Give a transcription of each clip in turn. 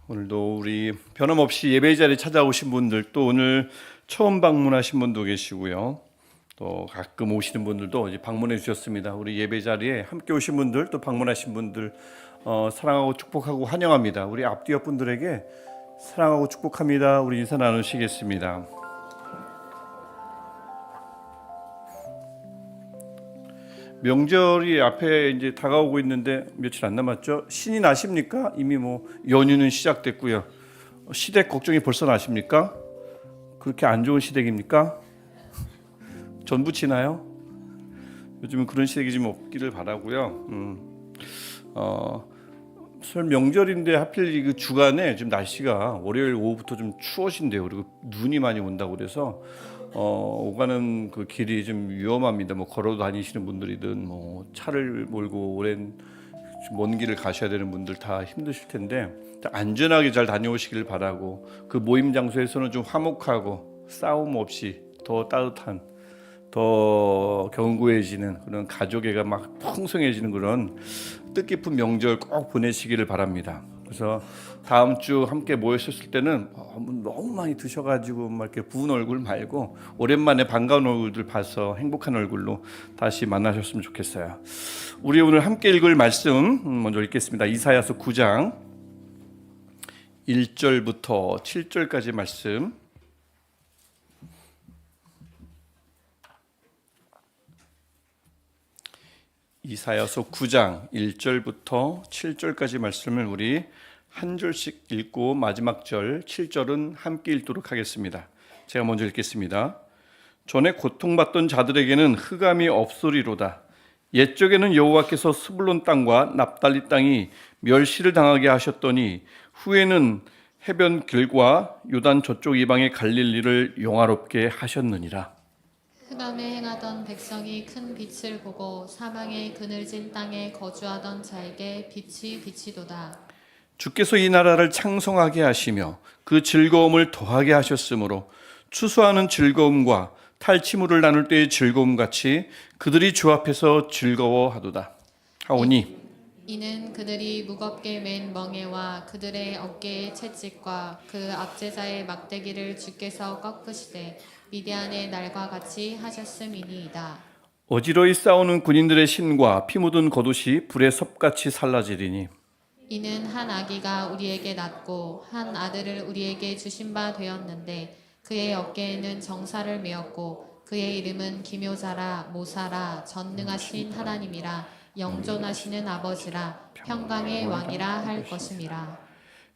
오늘도 우리 변함없이 예배 자리에 찾아오신 분들, 또 오늘 처음 방문하신 분도 계시고요. 또 가끔 오시는 분들도 이제 방문해 주셨습니다. 우리 예배 자리에 함께 오신 분들, 또 방문하신 분들 사랑하고 축복하고 환영합니다. 우리 앞뒤 옆 분들에게 사랑하고 축복합니다. 우리 인사 나누시겠습니다. 명절이 앞에 이제 다가오고 있는데 며칠 안 남았죠? 신이 나십니까? 이미 연휴는 시작됐고요. 시댁 걱정이 벌써 나십니까? 그렇게 안 좋은 시댁입니까? 전 부치나요? 요즘은 그런 시댁이 좀 없기를 바라고요. 설 명절인데 하필 그 주간에 지금 날씨가 월요일 오후부터 좀 추워진대요. 그리고 눈이 많이 온다고 그래서 오가는 그 길이 좀 위험합니다. 걸어 다니시는 분들이든 차를 몰고 오랜 먼 길을 가셔야 되는 분들 다 힘드실 텐데 안전하게 잘 다녀오시길 바라고, 그 모임 장소에서는 좀 화목하고 싸움 없이 더 따뜻한, 더 견고해지는 그런 가족애가 막 풍성해지는 그런 뜻깊은 명절 꼭 보내시기를 바랍니다. 그래서 다음 주 함께 모였을 때는 너무 많이 드셔가지고 막 이렇게 부은 얼굴 말고 오랜만에 반가운 얼굴들 봐서 행복한 얼굴로 다시 만나셨으면 좋겠어요. 우리 오늘 함께 읽을 말씀 먼저 읽겠습니다. 이사야서 9장 1절부터 7절까지 말씀. 이사야서 9장 1절부터 7절까지 말씀을 우리 한 절씩 읽고 마지막 절 7절은 함께 읽도록 하겠습니다. 제가 먼저 읽겠습니다. 전에 고통받던 자들에게는 흑암이 없으리로다. 옛적에는 여호와께서 스불론 땅과 납달리 땅이 멸시를 당하게 하셨더니 후에는 해변 길과 요단 저쪽 이방의 갈릴리를 영화롭게 하셨느니라. 흑암에 행하던 백성이 큰 빛을 보고 사방의 그늘진 땅에 거주하던 자에게 빛이 비치도다. 주께서 이 나라를 창성하게 하시며 그 즐거움을 더하게 하셨으므로 추수하는 즐거움과 탈취물을 나눌 때의 즐거움같이 그들이 주 앞에서 즐거워하도다 하오니, 이는 그들이 무겁게 맨 멍에와 그들의 어깨의 채찍과 그 압제자의 막대기를 주께서 꺾으시되 미디안의 날과 같이 하셨음이니이다. 어지러이 싸우는 군인들의 신과 피 묻은 겉옷이 불의 섭같이 살라지리니, 이는 한 아기가 우리에게 낳고 한 아들을 우리에게 주신 바 되었는데 그의 어깨에는 정사를 메었고 그의 이름은 기묘자라 모사라 전능하신 하나님이라 영존하시는 아버지라 평강의 왕이라 할 것임이라.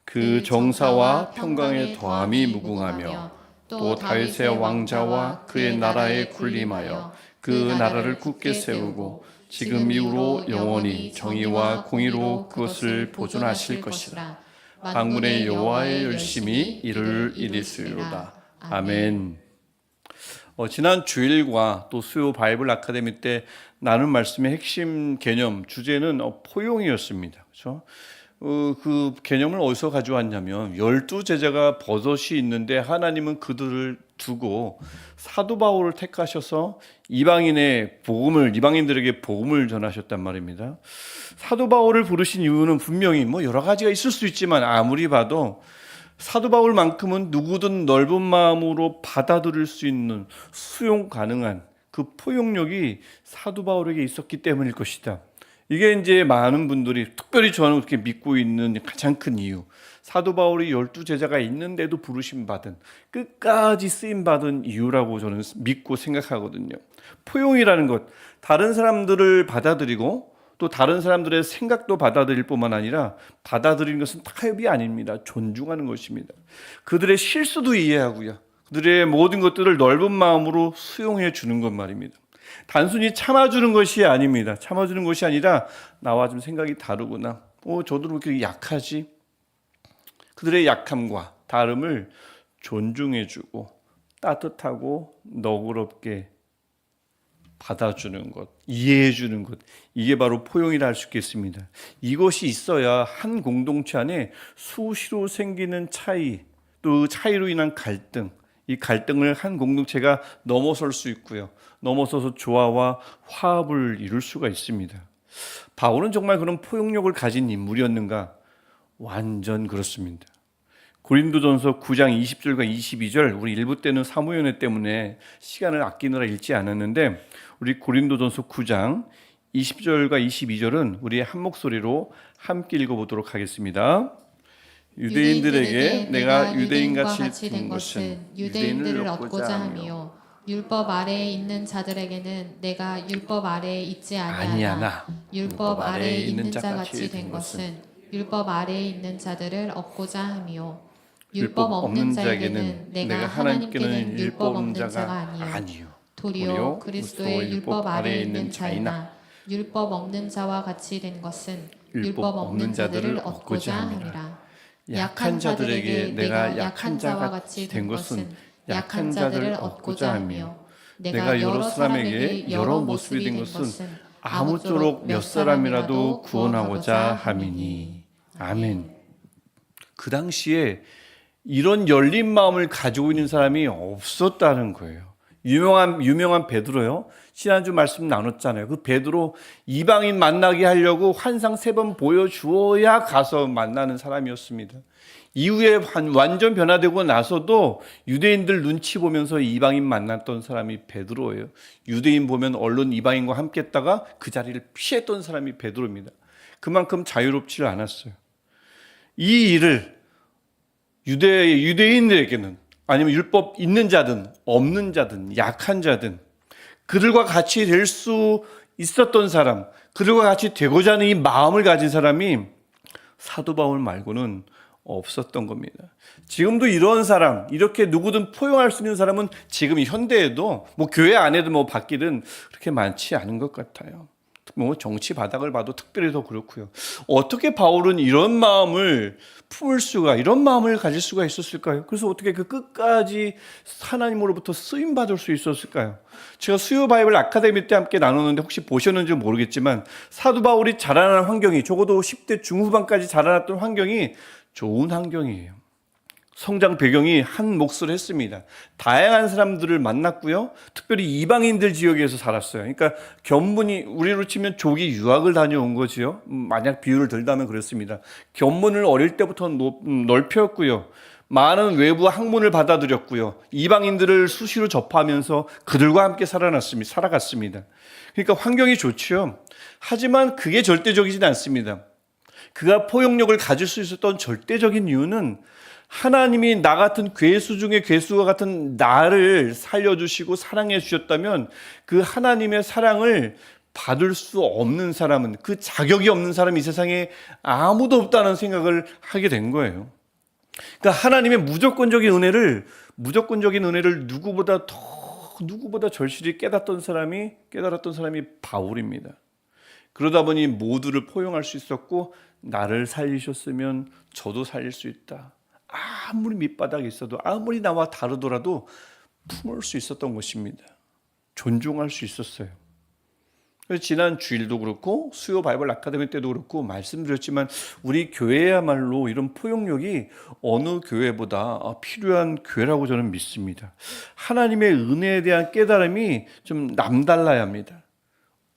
그 정사와 평강의 더함이 무궁하며 또 다윗의 왕자와 그의 나라에 군림하여 그 나라를 굳게 세우고 지금 이후로 영원히 정의와 공의로 그것을 보존하실 것이라. 만군의 여호와의 열심히 이를 이루시리로다. 아멘. 지난 주일과 또 수요 바이블 아카데미 때 나눈 말씀의 핵심 개념 주제는 포용이었습니다. 그렇죠? 그 개념을 어디서 가져왔냐면 12제자가 버섯이 있는데 하나님은 그들을 두고 사도 바울을 택하셔서 이방인들에게 복음을 전하셨단 말입니다. 사도 바울을 부르신 이유는 분명히 여러 가지가 있을 수 있지만 아무리 봐도 사도 바울만큼은 누구든 넓은 마음으로 받아들일 수 있는 수용 가능한 그 포용력이 사도 바울에게 있었기 때문일 것이다. 이게 이제 많은 분들이 특별히 저는 그렇게 믿고 있는 가장 큰 이유, 사도 바울이 12제자가 있는데도 부르심 받은, 끝까지 쓰임 받은 이유라고 저는 믿고 생각하거든요. 포용이라는 것, 다른 사람들을 받아들이고 또 다른 사람들의 생각도 받아들일 뿐만 아니라 받아들이는 것은 타협이 아닙니다. 존중하는 것입니다. 그들의 실수도 이해하고요, 그들의 모든 것들을 넓은 마음으로 수용해 주는 것 말입니다. 단순히 참아주는 것이 아닙니다. 참아주는 것이 아니라 나와 좀 생각이 다르구나, 저도 그렇게 약하지, 그들의 약함과 다름을 존중해주고 따뜻하고 너그럽게 받아주는 것, 이해해주는 것, 이게 바로 포용이라 할 수 있겠습니다. 이것이 있어야 한 공동체 안에 수시로 생기는 차이, 또 그 차이로 인한 갈등, 이 갈등을 한 공동체가 넘어설 수 있고요, 넘어서서 조화와 화합을 이룰 수가 있습니다. 바울은 정말 그런 포용력을 가진 인물이었는가? 완전 그렇습니다. 고린도전서 9장 20절과 22절, 우리 일부 때는 사무연회 때문에 시간을 아끼느라 읽지 않았는데 우리 고린도전서 9장 20절과 22절은 우리의 한 목소리로 함께 읽어보도록 하겠습니다. 유대인들에게 내가 유대인같이 된 것은 유대인들을 얻고자 함이요 율법 아래에 있는 자들에게는 내가 율법 아래에 있지 아니하나 율법 아래에 있는 자같이 된 것은 율법 아래에 있는 자들을 얻고자 함이요 율법 없는 자에게는 내가 하나님께는 율법 없는 자가 아니요 도리어 그리스도의 율법 아래에 있는 자이나 율법 없는 자와 같이 된 것은 율법 없는 자들을 얻고자 함이라. 약한 자들에게 내가 약한 자와 같이 된 것은 약한 자들을 얻고자 하며 내가 여러 사람에게 여러 모습이 된 것은 아무쪼록 몇 사람이라도 구원하고자 함이니. 아멘. 그 당시에 이런 열린 마음을 가지고 있는 사람이 없었다는 거예요. 유명한 베드로요. 지난주 말씀 나눴잖아요. 그 베드로 이방인 만나게 하려고 환상 3번 보여주어야 가서 만나는 사람이었습니다. 이후에 완전 변화되고 나서도 유대인들 눈치 보면서 이방인 만났던 사람이 베드로예요. 유대인 보면 얼른 이방인과 함께 했다가 그 자리를 피했던 사람이 베드로입니다. 그만큼 자유롭지 않았어요. 이 일을 유대인들에게는 아니면 율법 있는 자든 없는 자든 약한 자든 그들과 같이 될 수 있었던 사람, 그들과 같이 되고자 하는 이 마음을 가진 사람이 사도 바울 말고는 없었던 겁니다. 지금도 이런 사람, 이렇게 누구든 포용할 수 있는 사람은 지금 현대에도 뭐 교회 안에도 뭐 밖이든 그렇게 많지 않은 것 같아요. 뭐 정치 바닥을 봐도 특별히 더 그렇고요. 어떻게 바울은 이런 마음을 품을 수가, 이런 마음을 가질 수가 있었을까요? 그래서 어떻게 그 끝까지 하나님으로부터 쓰임 받을 수 있었을까요? 제가 수요 바이블 아카데미 때 함께 나눴는데 혹시 보셨는지 모르겠지만 사도 바울이 자라난 환경이 적어도 10대 중후반까지 자라났던 환경이 좋은 환경이에요. 성장 배경이 한 몫을 했습니다. 다양한 사람들을 만났고요. 특별히 이방인들 지역에서 살았어요. 그러니까 견문이 우리로 치면 조기 유학을 다녀온 거지요. 만약 비유를 들다면 그렇습니다. 견문을 어릴 때부터 넓혔고요. 많은 외부 학문을 받아들였고요. 이방인들을 수시로 접하면서 그들과 함께 살아갔습니다. 그러니까 환경이 좋죠. 하지만 그게 절대적이진 않습니다. 그가 포용력을 가질 수 있었던 절대적인 이유는 하나님이 나 같은 괴수 중에 괴수와 같은 나를 살려주시고 사랑해 주셨다면 그 하나님의 사랑을 받을 수 없는 사람은, 그 자격이 없는 사람이 이 세상에 아무도 없다는 생각을 하게 된 거예요. 그러니까 하나님의 무조건적인 은혜를 누구보다 절실히 깨달았던 사람이 바울입니다. 그러다 보니 모두를 포용할 수 있었고, 나를 살리셨으면 저도 살릴 수 있다. 아무리 밑바닥에 있어도, 아무리 나와 다르더라도 품을 수 있었던 것입니다. 존중할 수 있었어요. 그래서 지난 주일도 그렇고 수요 바이블 아카데미 때도 그렇고 말씀드렸지만 우리 교회야말로 이런 포용력이 어느 교회보다 필요한 교회라고 저는 믿습니다. 하나님의 은혜에 대한 깨달음이 좀 남달라야 합니다.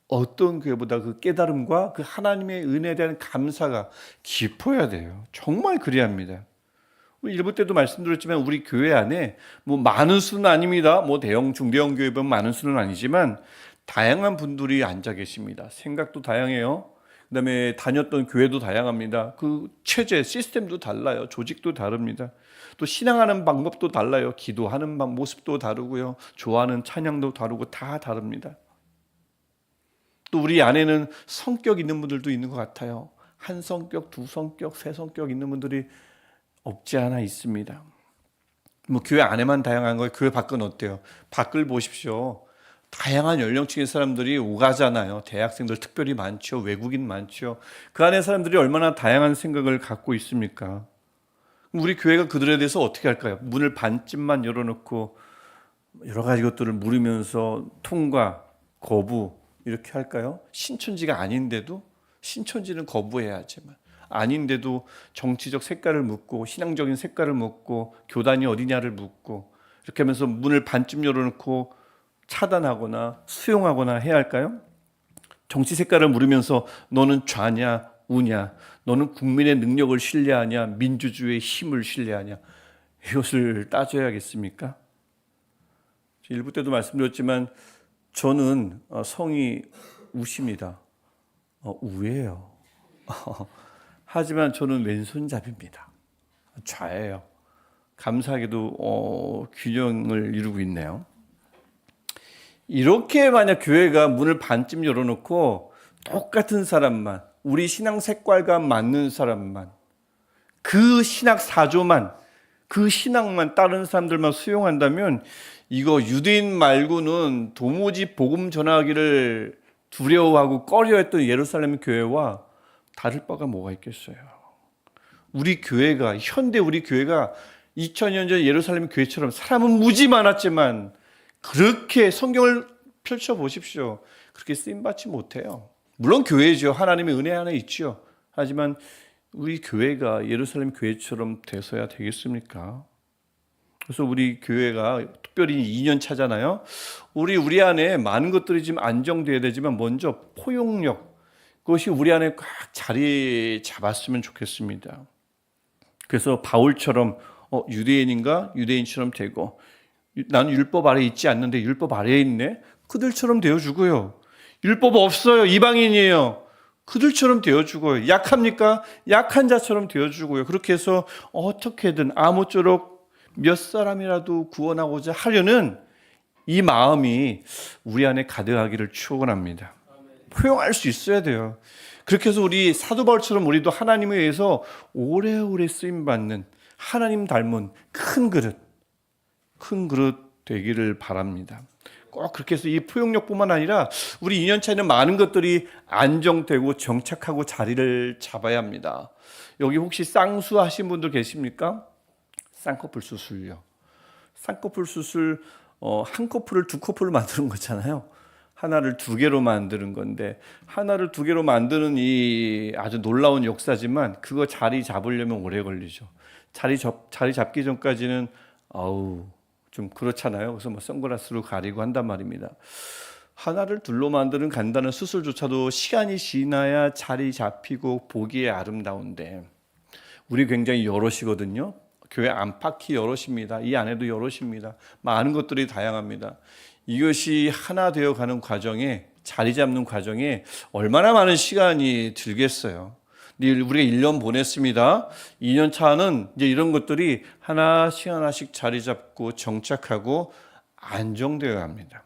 어떤 교회보다 그 깨달음과 그 하나님의 은혜에 대한 감사가 깊어야 돼요. 정말 그래야 합니다. 일부 때도 말씀드렸지만 우리 교회 안에 뭐 많은 수는 아닙니다. 뭐 대형 중대형 교회 보면 많은 수는 아니지만 다양한 분들이 앉아 계십니다. 생각도 다양해요. 그다음에 다녔던 교회도 다양합니다. 그 체제, 시스템도 달라요. 조직도 다릅니다. 또 신앙하는 방법도 달라요. 기도하는 모습도 다르고요. 좋아하는 찬양도 다르고 다 다릅니다. 또 우리 안에는 성격 있는 분들도 있는 것 같아요. 한 성격, 두 성격, 세 성격 있는 분들이 없지 않아 있습니다. 뭐 교회 안에만 다양한 거예요. 교회 밖은 어때요? 밖을 보십시오. 다양한 연령층의 사람들이 오가잖아요. 대학생들 특별히 많죠. 외국인 많죠. 그 안에 사람들이 얼마나 다양한 생각을 갖고 있습니까? 우리 교회가 그들에 대해서 어떻게 할까요? 문을 반쯤만 열어놓고 여러 가지 것들을 물으면서 통과, 거부 이렇게 할까요? 신천지가 아닌데도, 신천지는 거부해야지만 아닌데도 정치적 색깔을 묻고 신앙적인 색깔을 묻고 교단이 어디냐를 묻고 이렇게 하면서 문을 반쯤 열어놓고 차단하거나 수용하거나 해야 할까요? 정치 색깔을 물으면서 너는 좌냐 우냐? 너는 국민의 능력을 신뢰하냐? 민주주의의 힘을 신뢰하냐? 이것을 따져야겠습니까? 일부 때도 말씀드렸지만 저는 성이 우십니다. 우예요. 하지만 저는 왼손잡이입니다. 좌예요. 감사하게도 균형을 이루고 있네요. 이렇게 만약 교회가 문을 반쯤 열어놓고 똑같은 사람만, 우리 신앙 색깔과 맞는 사람만, 그 신학 사조만, 그 신앙만 다른 사람들만 수용한다면 이거 유대인 말고는 도무지 복음 전하기를 두려워하고 꺼려했던 예루살렘 교회와 다를 바가 뭐가 있겠어요. 우리 교회가, 현대 우리 교회가 2000년 전 예루살렘 교회처럼 사람은 무지 많았지만 그렇게 성경을 펼쳐보십시오. 그렇게 쓰임받지 못해요. 물론 교회죠. 하나님의 은혜 안에 있죠. 하지만 우리 교회가 예루살렘 교회처럼 돼서야 되겠습니까? 그래서 우리 교회가 특별히 2년 차잖아요. 우리 안에 많은 것들이 지금 안정돼야 되지만 먼저 포용력, 그것이 우리 안에 꽉 자리 잡았으면 좋겠습니다. 그래서 바울처럼 유대인인가? 유대인처럼 되고, 나는 율법 아래에 있지 않는데 율법 아래에 있네? 그들처럼 되어주고요. 율법 없어요. 이방인이에요. 그들처럼 되어주고요. 약합니까? 약한 자처럼 되어주고요. 그렇게 해서 어떻게든 아무쪼록 몇 사람이라도 구원하고자 하려는 이 마음이 우리 안에 가득하기를 축원합니다. 포용할 수 있어야 돼요. 그렇게 해서 우리 사도 바울처럼 우리도 하나님에 의해서 오래오래 쓰임받는 하나님 닮은 큰 그릇 되기를 바랍니다. 꼭 그렇게 해서 이 포용력뿐만 아니라 우리 2년 차에는 많은 것들이 안정되고 정착하고 자리를 잡아야 합니다. 여기 혹시 쌍수 하신 분들 계십니까? 쌍꺼풀 수술요. 쌍꺼풀 수술 한 커플을 두 커플로 만드는 거잖아요. 하나를 두 개로 만드는 건데 하나를 두 개로 만드는 이 아주 놀라운 역사지만 그거 자리 잡으려면 오래 걸리죠. 자리 잡기 전까지는 좀 그렇잖아요. 그래서 선글라스로 가리고 한단 말입니다. 하나를 둘로 만드는 간단한 수술조차도 시간이 지나야 자리 잡히고 보기에 아름다운데 우리 굉장히 여럿이거든요. 교회 안팎이 여럿입니다. 이 안에도 여럿입니다. 많은 것들이 다양합니다. 이것이 하나 되어가는 과정에 자리 잡는 과정에 얼마나 많은 시간이 들겠어요. 우리가 1년 보냈습니다. 2년 차는 이제 이런 것들이 하나씩 자리 잡고 정착하고 안정되어야 합니다.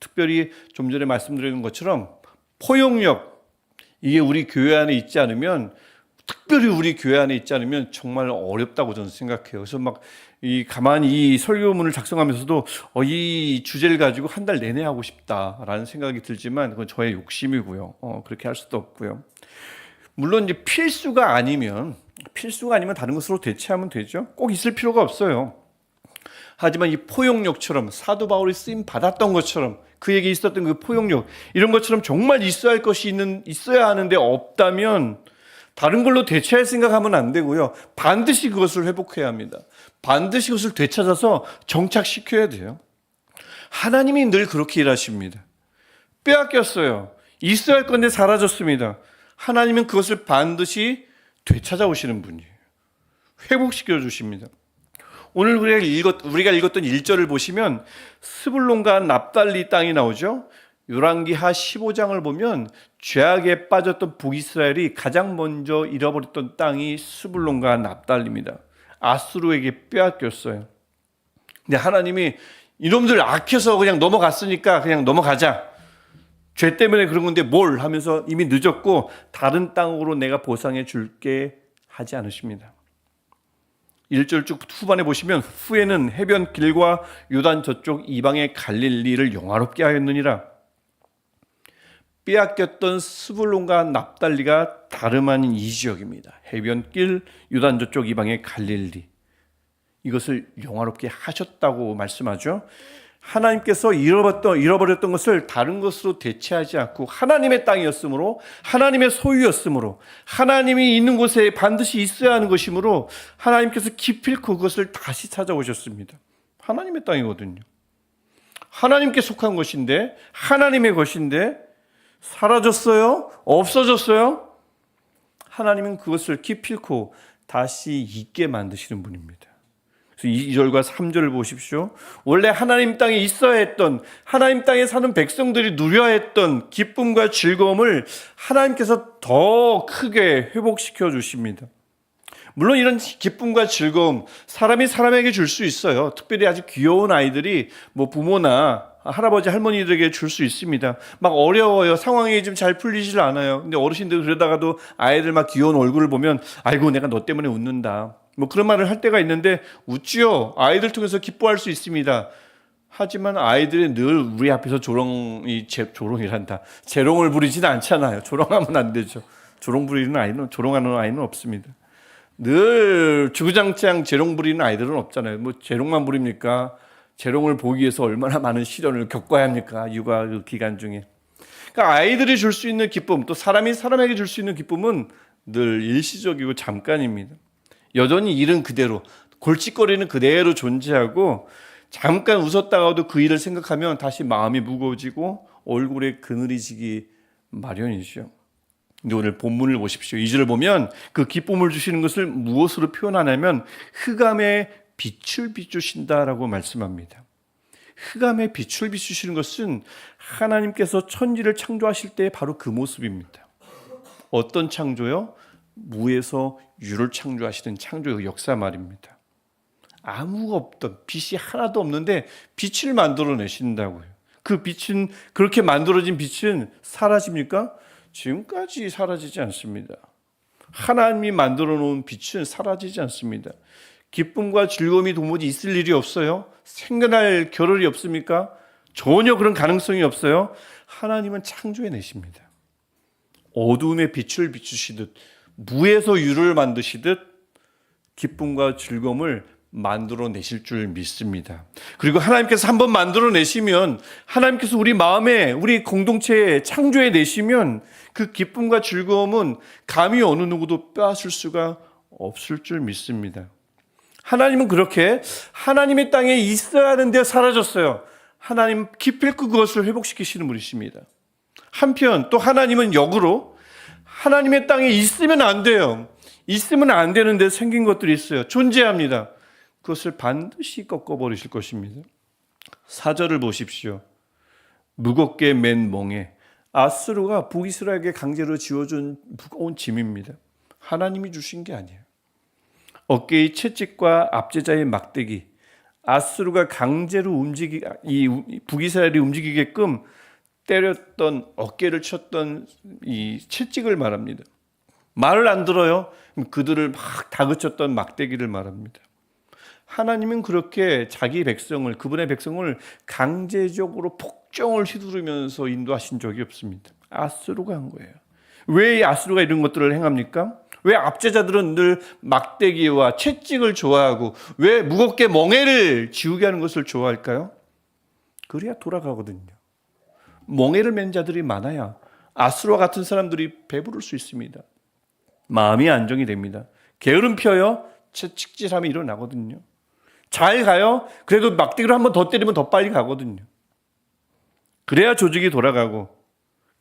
특별히 좀 전에 말씀드린 것처럼 포용력, 이게 우리 교회 안에 있지 않으면, 특별히 우리 교회 안에 있지 않으면 정말 어렵다고 저는 생각해요. 그래서 가만히 이 설교문을 작성하면서도 이 주제를 가지고 한 달 내내 하고 싶다라는 생각이 들지만 그건 저의 욕심이고요. 그렇게 할 수도 없고요. 물론 이제 필수가 아니면 다른 것으로 대체하면 되죠. 꼭 있을 필요가 없어요. 하지만 이 포용력처럼 사도 바울이 쓰임 받았던 것처럼 그에게 있었던 그 포용력, 이런 것처럼 정말 있어야 하는데 없다면 다른 걸로 대체할 생각하면 안 되고요. 반드시 그것을 회복해야 합니다. 반드시 그것을 되찾아서 정착시켜야 돼요. 하나님이 늘 그렇게 일하십니다. 빼앗겼어요. 있어야 할 건데 사라졌습니다. 하나님은 그것을 반드시 되찾아오시는 분이에요. 회복시켜 주십니다. 오늘 우리가 읽었던 1절을 보시면 스불론과 납달리 땅이 나오죠. 열왕기하 15장을 보면 죄악에 빠졌던 북이스라엘이 가장 먼저 잃어버렸던 땅이 스불론과 납달리입니다. 아수르에게 빼앗겼어요. 근데 하나님이 이놈들 악해서 그냥 넘어갔으니까 그냥 넘어가자. 죄 때문에 그런 건데 뭘 하면서 이미 늦었고 다른 땅으로 내가 보상해 줄게 하지 않으십니다. 1절 쭉 후반에 보시면 후에는 해변 길과 요단 저쪽 이방의 갈릴리를 영화롭게 하였느니라. 빼앗겼던 스불론과 납달리가 다름 아닌 이 지역입니다. 해변길, 요단 저쪽 이방의 갈릴리. 이것을 영화롭게 하셨다고 말씀하죠. 하나님께서 잃어버렸던 것을 다른 것으로 대체하지 않고 하나님의 땅이었으므로, 하나님의 소유였으므로, 하나님이 있는 곳에 반드시 있어야 하는 것이므로 하나님께서 기필코 그것을 다시 찾아오셨습니다. 하나님의 땅이거든요. 하나님께 속한 것인데, 하나님의 것인데 사라졌어요? 없어졌어요? 하나님은 그것을 기필코 다시 있게 만드시는 분입니다. 그래서 2절과 3절을 보십시오. 원래 하나님 땅에 있어야 했던, 하나님 땅에 사는 백성들이 누려야 했던 기쁨과 즐거움을 하나님께서 더 크게 회복시켜 주십니다. 물론 이런 기쁨과 즐거움 사람이 사람에게 줄 수 있어요. 특별히 아주 귀여운 아이들이 뭐 부모나 할아버지 할머니들에게 줄 수 있습니다. 막 어려워요. 상황이 좀 잘 풀리질 않아요. 근데 어르신들 그러다가도 아이들 막 귀여운 얼굴을 보면 아이고 내가 너 때문에 웃는다, 뭐 그런 말을 할 때가 있는데 웃지요. 아이들 통해서 기뻐할 수 있습니다. 하지만 아이들이 늘 우리 앞에서 조롱이란다, 재롱을 부리지는 않잖아요. 조롱하면 안 되죠. 조롱하는 아이는 없습니다. 늘 주구장창 재롱 부리는 아이들은 없잖아요. 뭐 재롱만 부립니까? 재롱을 보기 위해서 얼마나 많은 시련을 겪어야 합니까? 육아 기간 중에. 그러니까 아이들이 줄 수 있는 기쁨, 또 사람이 사람에게 줄 수 있는 기쁨은 늘 일시적이고 잠깐입니다. 여전히 일은 그대로, 골칫거리는 그대로 존재하고 잠깐 웃었다가도 그 일을 생각하면 다시 마음이 무거워지고 얼굴에 그늘이 지기 마련이죠. 근데 오늘 본문을 보십시오. 2절을 보면 그 기쁨을 주시는 것을 무엇으로 표현하냐면 흑암에 빛을 비추신다라고 말씀합니다. 흑암에 빛을 비추시는 것은 하나님께서 천지를 창조하실 때 바로 그 모습입니다. 어떤 창조요? 무에서 유를 창조하시는 창조의 역사 말입니다. 아무가 없던, 빛이 하나도 없는데 빛을 만들어내신다고요. 그 빛은, 그렇게 만들어진 빛은 사라집니까? 지금까지 사라지지 않습니다. 하나님이 만들어 놓은 빛은 사라지지 않습니다. 기쁨과 즐거움이 도무지 있을 일이 없어요. 생겨날 겨를이 없습니까? 전혀 그런 가능성이 없어요. 하나님은 창조해내십니다. 어두움에 빛을 비추시듯, 무에서 유를 만드시듯 기쁨과 즐거움을 만들어내실 줄 믿습니다. 그리고 하나님께서 한번 만들어내시면, 하나님께서 우리 마음에, 우리 공동체에 창조해내시면 그 기쁨과 즐거움은 감히 어느 누구도 빼앗을 수가 없을 줄 믿습니다. 하나님은 그렇게 하나님의 땅에 있어야 하는데 사라졌어요. 하나님 기필코 그것을 회복시키시는 분이십니다. 한편 또 하나님은 역으로 하나님의 땅에 있으면 안 돼요. 있으면 안 되는데 생긴 것들이 있어요. 존재합니다. 그것을 반드시 꺾어버리실 것입니다. 4절을 보십시오. 무겁게 맨 멍에, 아수르가 북이스라엘에게 강제로 지어준 무거운 짐입니다. 하나님이 주신 게 아니에요. 어깨의 채찍과 압제자의 막대기, 아수르가 강제로 북이스라엘이 움직이게끔 때렸던, 어깨를 쳤던 이 채찍을 말합니다. 말을 안 들어요. 그들을 막 다그쳤던 막대기를 말합니다. 하나님은 그렇게 자기 백성을, 그분의 백성을 강제적으로 폭정을 휘두르면서 인도하신 적이 없습니다. 아수르가 한 거예요. 왜 아수르가 이런 것들을 행합니까? 왜 압제자들은 늘 막대기와 채찍을 좋아하고 왜 무겁게 멍에를 지우게 하는 것을 좋아할까요? 그래야 돌아가거든요. 멍에를 맨 자들이 많아야 아수르와 같은 사람들이 배부를 수 있습니다. 마음이 안정이 됩니다. 게으름 펴요. 채찍질하면 일어나거든요. 잘 가요. 그래도 막대기로 한 번 더 때리면 더 빨리 가거든요. 그래야 조직이 돌아가고,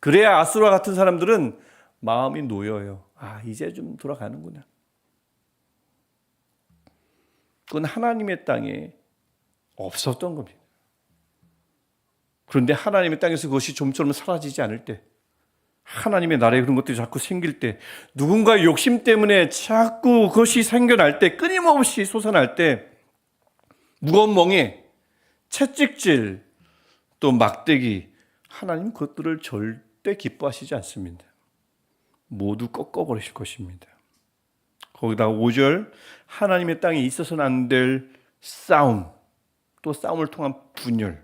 그래야 아수르와 같은 사람들은 마음이 놓여요. 아, 이제 좀 돌아가는구나. 그건 하나님의 땅에 없었던 겁니다. 그런데 하나님의 땅에서 그것이 좀처럼 사라지지 않을 때, 하나님의 나라에 그런 것들이 자꾸 생길 때, 누군가의 욕심 때문에 자꾸 그것이 생겨날 때, 끊임없이 솟아날 때, 무거운 멍에, 채찍질, 또 막대기, 하나님 그것들을 절대 기뻐하시지 않습니다. 모두 꺾어버리실 것입니다. 거기다가 5절, 하나님의 땅에 있어서는 안 될 싸움, 또 싸움을 통한 분열,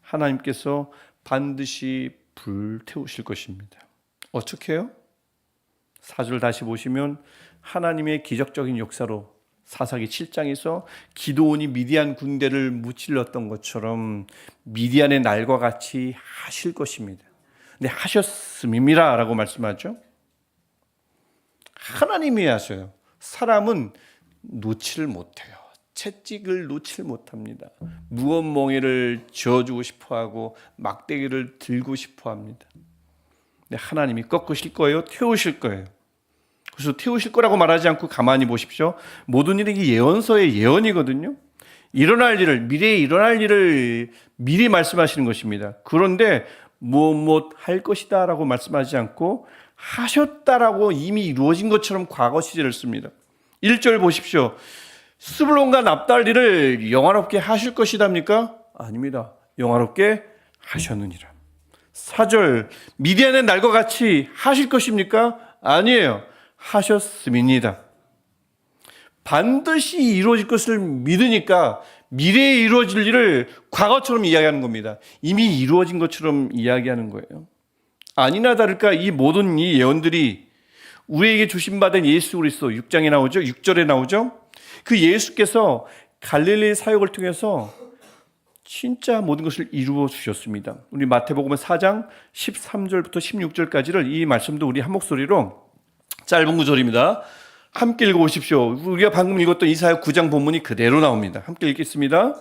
하나님께서 반드시 불태우실 것입니다. 어떻게 해요? 4절 다시 보시면 하나님의 기적적인 역사로 사사기 7장에서 기드온이 미디안 군대를 무찔렀던 것처럼 미디안의 날과 같이 하실 것입니다. 근데 하셨음이라 라고 말씀하죠. 하나님이 하셔요. 사람은 놓지를 못해요. 채찍을 놓지 못합니다. 무거운 멍에를 쥐어주고 싶어하고 막대기를 들고 싶어합니다. 근데 하나님이 꺾으실 거예요? 태우실 거예요? 그래서 태우실 거라고 말하지 않고 가만히 보십시오. 모든 일이 예언서의 예언이거든요. 일어날 일을, 미래에 일어날 일을 미리 말씀하시는 것입니다. 그런데 무엇 할 것이다 라고 말씀하지 않고 하셨다라고 이미 이루어진 것처럼 과거 시제를 씁니다. 1절 보십시오. 스불론과 납달리를 영화롭게 하실 것이답니까? 아닙니다. 영화롭게 하셨느니라. 4절 미디안의 날과 같이 하실 것입니까? 아니에요. 하셨음이니이다. 반드시 이루어질 것을 믿으니까 미래에 이루어질 일을 과거처럼 이야기하는 겁니다. 이미 이루어진 것처럼 이야기하는 거예요. 아니나 다를까 이 모든 이 예언들이 우리에게 주신받은 예수 그리스도 6장에 나오죠. 6절에 나오죠. 그 예수께서 갈릴리 사역을 통해서 진짜 모든 것을 이루어 주셨습니다. 우리 마태복음 4장 13절부터 16절까지를 이 말씀도 우리 한 목소리로 짧은 구절입니다. 함께 읽어보십시오. 우리가 방금 읽었던 이사야 9장 본문이 그대로 나옵니다. 함께 읽겠습니다.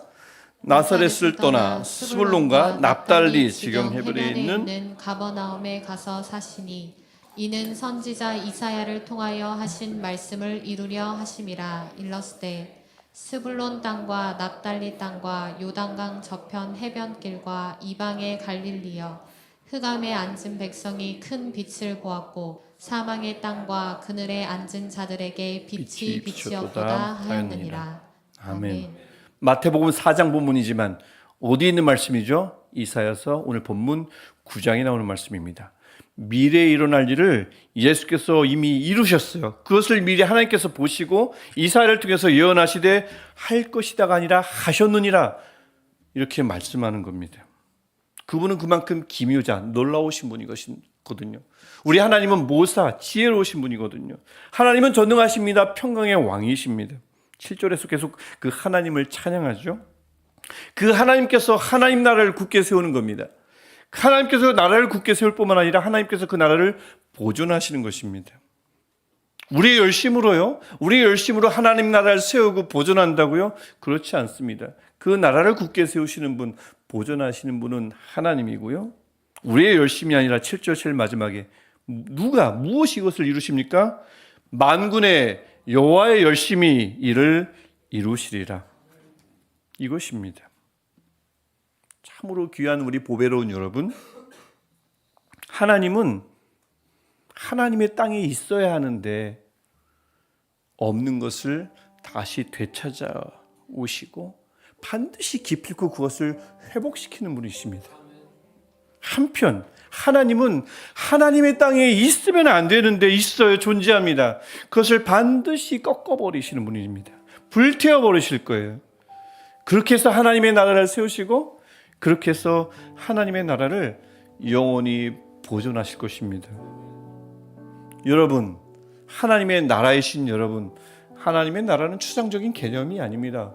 나사렛을 떠나 스불론과 납달리 지경 해변에 있는 가버나움에 가서 사시니 이는 선지자 이사야를 통하여 하신 말씀을 이루려 하심이라. 일러스되 스불론 땅과 납달리 땅과 요단강 저편 해변길과 이방의 갈릴리여 흑암에 앉은 백성이 큰 빛을 보았고 사망의 땅과 그늘에 앉은 자들에게 빛이 비치었도다 하였느니라. 아멘. 마태복음 4장 본문이지만 어디 있는 말씀이죠? 이사야서 오늘 본문 9장에 나오는 말씀입니다. 미래에 일어날 일을 예수께서 이미 이루셨어요. 그것을 미리 하나님께서 보시고 이사야를 통해서 예언하시되 할 것이다가 아니라 하셨느니라 이렇게 말씀하는 겁니다. 그분은 그만큼 기묘자, 놀라우신 분이거든요. 우리 하나님은 모사, 지혜로우신 분이거든요. 하나님은 전능하십니다. 평강의 왕이십니다. 7절에서 계속 그 하나님을 찬양하죠. 그 하나님께서 하나님 나라를 굳게 세우는 겁니다. 하나님께서 나라를 굳게 세울 뿐만 아니라 하나님께서 그 나라를 보존하시는 것입니다. 우리의 열심으로요? 우리의 열심으로 하나님 나라를 세우고 보존한다고요? 그렇지 않습니다. 그 나라를 굳게 세우시는 분, 보존하시는 분은 하나님이고요. 우리의 열심이 아니라 7절 제일 마지막에 무엇이 이것을 이루십니까? 만군의 여호와의 열심히 이를 이루시리라. 이것입니다. 참으로 귀한 우리 보배로운 여러분, 하나님은 하나님의 땅에 있어야 하는데 없는 것을 다시 되찾아 오시고 반드시 기필코 그것을 회복시키는 분이십니다. 한편 하나님은 하나님의 땅에 있으면 안 되는데 있어요. 존재합니다. 그것을 반드시 꺾어버리시는 분입니다. 불태워버리실 거예요. 그렇게 해서 하나님의 나라를 세우시고 그렇게 해서 하나님의 나라를 영원히 보존하실 것입니다. 여러분, 하나님의 나라이신 여러분, 하나님의 나라는 추상적인 개념이 아닙니다.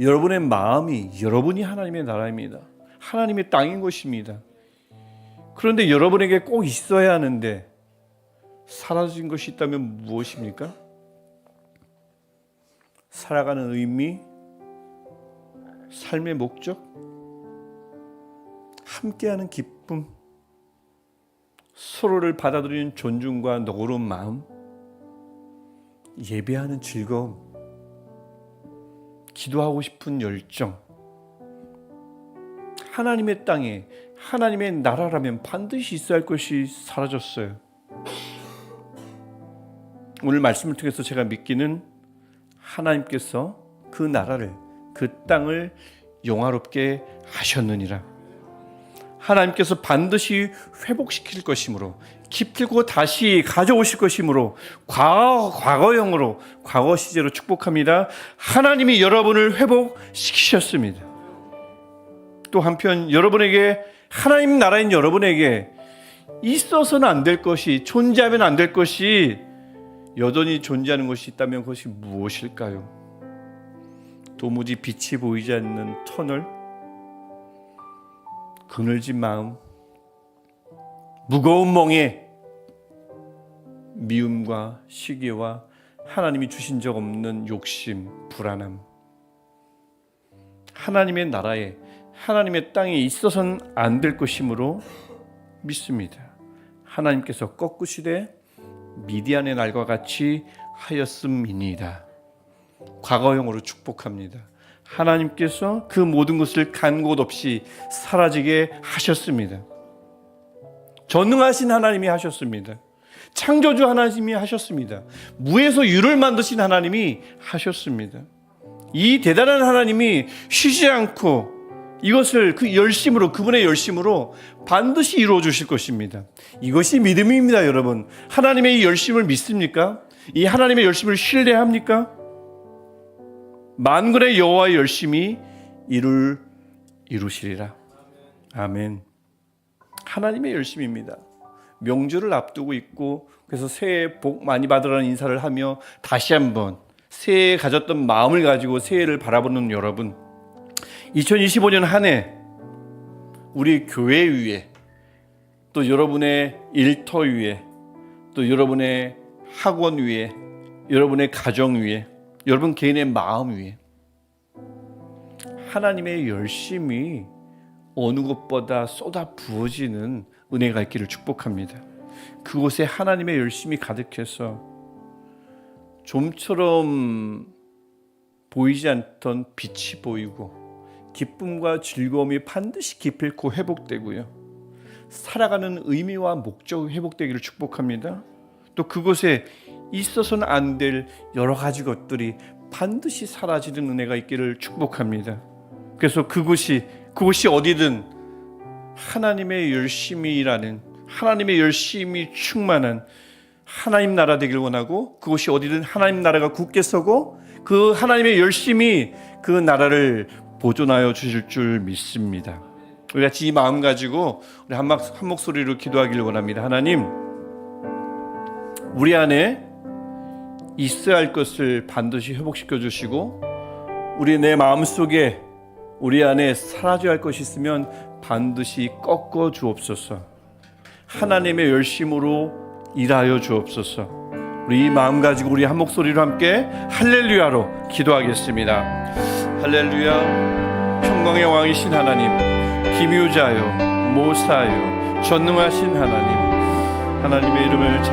여러분의 마음이 여러분이 하나님의 나라입니다. 하나님의 땅인 것입니다. 그런데 여러분에게 꼭 있어야 하는데 사라진 것이 있다면 무엇입니까? 살아가는 의미, 삶의 목적, 함께하는 기쁨, 서로를 받아들이는 존중과 너그러운 마음, 예배하는 즐거움, 기도하고 싶은 열정. 하나님의 땅에 하나님의 나라라면 반드시 있어야 할 것이 사라졌어요. 오늘 말씀을 통해서 제가 믿기는 하나님께서 그 나라를, 그 땅을 영화롭게 하셨느니라. 하나님께서 반드시 회복시킬 것이므로 기필코 다시 가져오실 것이므로 과거형으로 과거 시제로 축복합니다. 하나님이 여러분을 회복시키셨습니다. 또 한편 여러분에게 하나님 나라인 여러분에게 있어서는 안 될 것이, 존재하면 안 될 것이 여전히 존재하는 것이 있다면 그것이 무엇일까요? 도무지 빛이 보이지 않는 터널, 그늘진 마음, 무거운 멍에 미움과 시기와 하나님이 주신 적 없는 욕심, 불안함. 하나님의 나라에, 하나님의 땅에 있어서는 안 될 것이므로 믿습니다. 하나님께서 꺾으시되 미디안의 날과 같이 하였음이니이다. 과거형으로 축복합니다. 하나님께서 그 모든 것을 간 곳 없이 사라지게 하셨습니다. 전능하신 하나님이 하셨습니다. 창조주 하나님이 하셨습니다. 무에서 유를 만드신 하나님이 하셨습니다. 이 대단한 하나님이 쉬지 않고 이것을 그 열심으로, 그분의 열심으로 반드시 이루어 주실 것입니다. 이것이 믿음입니다, 여러분. 하나님의 이 열심을 믿습니까? 이 하나님의 열심을 신뢰합니까? 만군의 여호와의 열심이 이루시리라. 아멘. 하나님의 열심입니다. 명절을 앞두고 있고, 그래서 새해 복 많이 받으라는 인사를 하며 다시 한번 새해에 가졌던 마음을 가지고 새해를 바라보는 여러분, 2025년 한 해 우리 교회 위에, 또 여러분의 일터 위에, 또 여러분의 학원 위에, 여러분의 가정 위에, 여러분 개인의 마음 위에 하나님의 열심이 어느 것보다 쏟아 부어지는 은혜가 있기를 축복합니다. 그곳에 하나님의 열심이 가득해서 좀처럼 보이지 않던 빛이 보이고, 기쁨과 즐거움이 반드시 기필코 회복되고요, 살아가는 의미와 목적이 회복되기를 축복합니다. 또 그곳에 있어서는 안 될 여러 가지 것들이 반드시 사라지는 은혜가 있기를 축복합니다. 그래서 그곳이 어디든 하나님의 열심이라는, 하나님의 열심이 충만한 하나님 나라 되길 원하고, 그곳이 어디든 하나님 나라가 굳게 서고 그 하나님의 열심이 그 나라를 보존하여 주실 줄 믿습니다. 우리 같이 이 마음 가지고 우리 한 목소리로 기도하기를 원합니다. 하나님, 우리 안에 있어야 할 것을 반드시 회복시켜 주시고, 우리 내 마음속에 우리 안에 사라져야 할 것이 있으면 반드시 꺾어 주옵소서. 하나님의 열심으로 일하여 주옵소서. 우리 이 마음 가지고 우리 한 목소리로 함께 할렐루야로 기도하겠습니다. 할렐루야. 평강의 왕이신 하나님, 기묘자요 모사요 전능하신 하나님, 하나님의 이름을